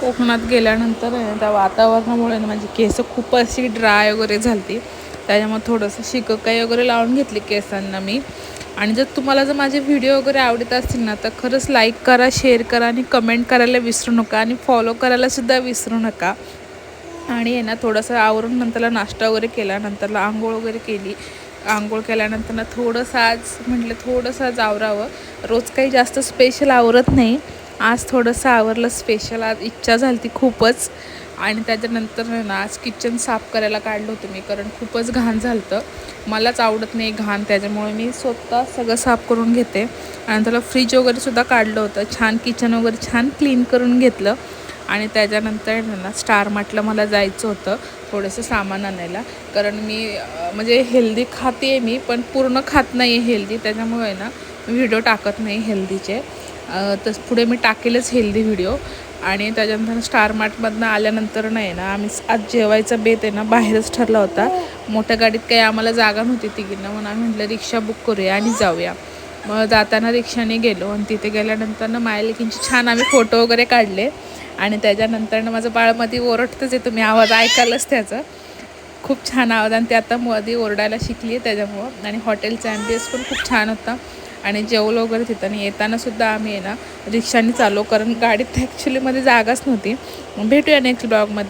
कोकणात गेल्यानंतर आहे ना, त्या वातावरणामुळे ना माझी केस खूप अशी ड्राय वगैरे झाली. त्याच्यामुळे थोडंसं शिककाई वगैरे लावून घेतली केसांना मी. आणि जर माझे व्हिडिओ वगैरे आवडत असतील ना, तर खरंच लाईक करा, शेअर करा आणि कमेंट करायला विसरू नका आणि फॉलो करायलासुद्धा विसरू नका. आणि आहे ना थोडंसं आवरून नंतरला नाश्ता वगैरे केला, नंतरला आंघोळ वगैरे केली. आंघोळ केल्यानंतर ना थोडंसं आज आवरावं. रोज काही जास्त स्पेशल आवरत नाही, आज थोडंसं आवरलं स्पेशल. आज इच्छा झाली ती खूपच. आणि त्याच्यानंतर ना आज किचन साफ करायला काढलं होतं मी, कारण खूपच घाण झालं होतं. मलाच आवडत नाही घाण, त्याच्यामुळे मी स्वतः सगळं साफ करून घेते. आणि त्याला फ्रीज वगैरेसुद्धा काढलं होतं, छान किचन वगैरे छान क्लीन करून घेतलं. आणि त्याच्यानंतर ना स्टार मार्टला मला जायचं होतं थोडंसं सामान आणायला, कारण मी म्हणजे हेल्दी खाते मी, पण पूर्ण खात नाही आहे हेल्दी. त्याच्यामुळे ना व्हिडिओ टाकत नाही हेल्दीचे. तर पुढे मी टाकेलच हेल्दी व्हिडिओ. आणि त्याच्यानंतर स्टार मार्टमधनं आल्यानंतर नाही ना आम्ही आज जेवायचा बेत आहे ना बाहेरच ठरला होता. मोठ्या गाडीत काही आम्हाला जागा नव्हती तिघींना, म्हणून आम्ही म्हटलं रिक्षा बुक करूया आणि जाऊया. मग जाताना रिक्षाने गेलो आणि तिथे गेल्यानंतर ना मायलेकींची छान आम्ही फोटो वगैरे काढले. आणि त्याच्यानंतर माझं बाळ मध्ये ओरडतंच आहे, तुम्ही आवाज ऐकालच त्याचं. खूप छान आवाज, आणि ते आता मध्ये ओरडायला शिकली आहे त्याच्यामुळं. आणि हॉटेलचा ॲम्बियन्स पण खूप छान होता. आणि जेवलो वगैरे तिथं. आणि येतानासुद्धा आम्ही आहे ना रिक्षाने चालू, कारण गाडीत ॲक्च्युलीमध्ये जागाच नव्हती. भेटूया नेक्स्ट ब्लॉगमध्ये.